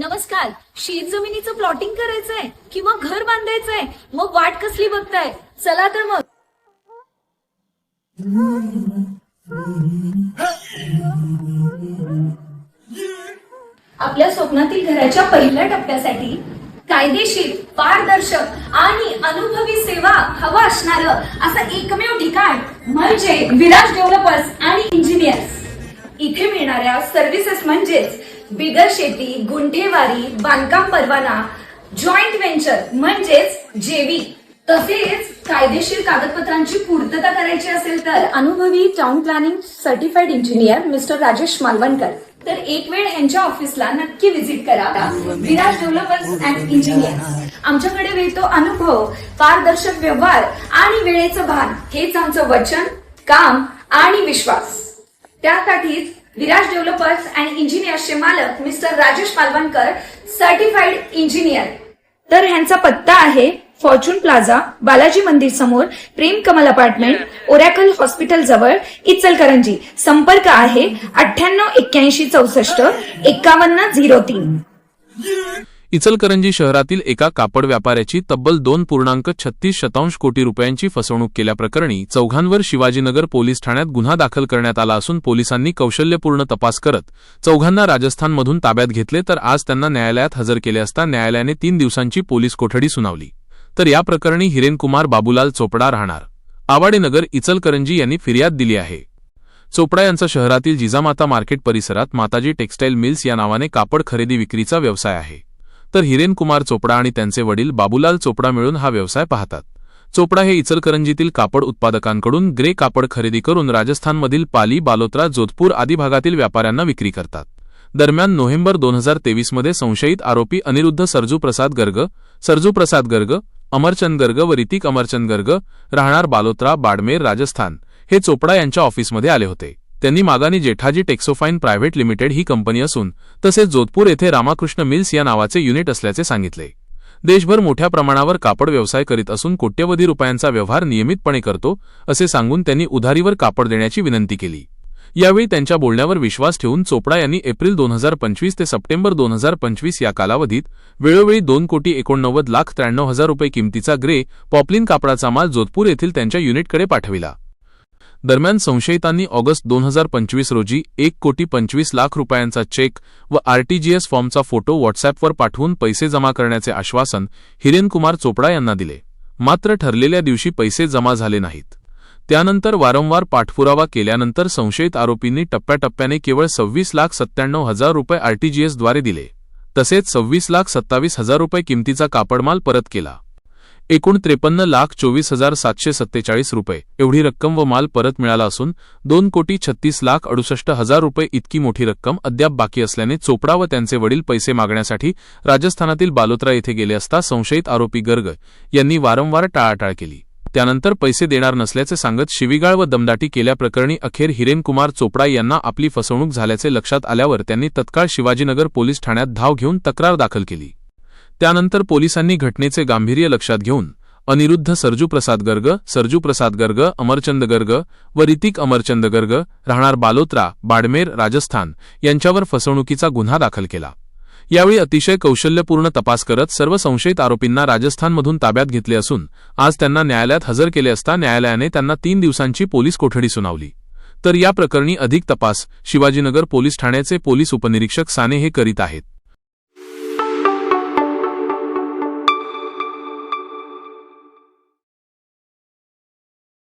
नमस्कार. शेत जमिनीचं प्लॉटिंग करायचंय किंवा घर बांधायचंय, मग वाट कसली बघताय? चला तर मग. आपल्या स्वप्नातील घराच्या पहिल्या टप्प्यासाठी कायदेशीर, पारदर्शक आणि अनुभवी सेवा हवा असणारं असं एकमेव ठिकाण म्हणजे विराज डेव्हलपर्स आणि इंजिनियर्स. इथे मिळणाऱ्या सर्व्हिसेस म्हणजेच बिगर शेती, गुंठेवारी, बांधकाम परवाना, जॉईंट व्हेंचर म्हणजेच जेवी, तसेच कायदेशीर कागदपत्रांची पूर्तता करायची असेल तर अनुभवी town planning certified engineer mister Rajesh Malvankar. तर एक वेळ यांच्या ऑफिसला नक्की व्हिजिट करा. Viraj developers and engineers. आमच्याकडे मिळतो अनुभव, पारदर्शक व्यवहार आणि वेळेचं भान. हेच आमचं वचन, काम आणि विश्वास. त्यासाठीच विराज डेव्हलपर्स अँड इंजिनियर्सचे मालक mister Rajesh Malvankar, certified engineer. तर ह्यांचा पत्ता आहे फॉर्च्यून प्लाझा, बालाजी मंदिर समोर, प्रेम कमल अपार्टमेंट, ओरॅकल हॉस्पिटल जवळ, इचलकरंजी. संपर्क आहे 9881645103. इचलकरंजी शहरातील एका कापड व्यापाऱ्याची तब्बल 2.36 कोटी रुपयांची फसवणूक केल्याप्रकरणी चौघांवर शिवाजीनगर पोलीस ठाण्यात गुन्हा दाखल करण्यात आला असून पोलिसांनी कौशल्यपूर्ण तपास करत चौघांना राजस्थानमधून ताब्यात घेतले. तर आज त्यांना न्यायालयात हजर केले असता न्यायालयाने 3 दिवसांची पोलीस कोठडी सुनावली. तर या प्रकरणी हिरेनकुमार बाबूलाल चोपडा, राहणार आवाडेनगर, इचलकरंजी यांनी फिर्याद दिली आहे. चोपडा यांचा शहरातील जिजामाता मार्केट परिसरात माताजी टेक्सटाईल मिल्स या नावाने कापड खरेदी विक्रीचा व्यवसाय आहे. तर हिरेनकुमार चोपडा आणि त्यांचे वडील बाबूलाल चोपडा मिळून हा व्यवसाय पाहतात. चोपडा हे इचलकरंजीतील कापड उत्पादकांकडून ग्रे कापड खरेदी करून राजस्थानमधील पाली, बालोत्रा, जोधपूर आदी भागातील व्यापाऱ्यांना विक्री करतात. दरम्यान नोव्हेंबर 2023 मध्ये संशयित आरोपी अनिरुद्ध सरजू प्रसाद गर्ग, अमरचंद गर्ग व ऋतिक अमरचंद गर्ग, राहणार बालोत्रा, बाडमेर, राजस्थान, हे चोपडा यांच्या ऑफिसमध्ये आले होते. त्यांनी मागानी जेठाजी टेक्सोफाईन प्रायव्हेट लिमिटेड ही कंपनी असून तसेच जोधपूर येथे रामाकृष्ण मिल्स या नावाचे युनिट असल्याचे सांगितले. देशभर मोठ्या प्रमाणावर कापड व्यवसाय करीत असून कोट्यवधी रुपयांचा व्यवहार नियमितपणे करतो असे सांगून त्यांनी उधारीवर कापड देण्याची विनंती केली. यावेळी त्यांच्या बोलण्यावर विश्वास ठेवून चोपडा यांनी एप्रिल 2025 ते सप्टेंबर 2025 या कालावधीत वेळोवेळी 2,89,93,000 रुपये किमतीचा ग्रे पॉपलिन कापडाचा माल जोधपूर येथील त्यांच्या युनिटकडे पाठविला. दरम्यान संशयितांनी ऑगस्ट 2025 रोजी 1,25,00,000 रुपयांचा चेक व आरटीजीएस फॉर्मचा फोटो व्हॉट्सअॅपवर पाठवून पैसे जमा करण्याचे आश्वासन हिरेनकुमार चोपडा यांना दिले. मात्र ठरलेल्या दिवशी पैसे जमा झाले नाहीत. त्यानंतर वारंवार पाठपुरावा केल्यानंतर संशयित आरोपींनी टप्प्याटप्प्याने केवळ 26,97,000 रुपये आरटीजीएसद्वारे दिले. तसेच 26,27,000 रुपये किमतीचा कापडमाल परत केला. एकूण 53,24,747 रुपये एवढी रक्कम व माल परत मिळाला असून 2,36,68,000 रुपये इतकी मोठी रक्कम अद्याप बाकी असल्याने चोपडा व त्यांचे वडील पैसे मागण्यासाठी राजस्थानातील बालोत्रा येथे गेले असता संशयित आरोपी गर्ग यांनी वारंवार टाळाटाळ केली. त्यानंतर पैसे देणार नसल्याचे सांगत शिवीगाळ व दमदाटी केल्याप्रकरणी अखेर हिरेनकुमार चोपडा यांना आपली फसवणूक झाल्याचे लक्षात आल्यावर त्यांनी तत्काळ शिवाजीनगर पोलीस ठाण्यात धाव घेऊन तक्रार दाखल केली. त्यानंतर पोलिसांनी घटनेचे गांभीर्य लक्षात घेऊन अनिरुद्ध सरजू प्रसाद गर्ग, अमरचंद गर्ग व ऋतिक अमरचंद गर्ग, राहणार बालोत्रा, बाडमेर, राजस्थान यांच्यावर फसवणुकीचा गुन्हा दाखल केला. यावेळी अतिशय कौशल्यपूर्ण तपास करत सर्व संशयित आरोपींना राजस्थानमधून ताब्यात घेतले असून आज त्यांना न्यायालयात हजर केले असता न्यायालयाने त्यांना 3 दिवसांची पोलीस कोठडी सुनावली. तर या प्रकरणी अधिक तपास शिवाजीनगर पोलीस ठाण्याचे पोलीस उपनिरीक्षक साने हे करीत आहेत.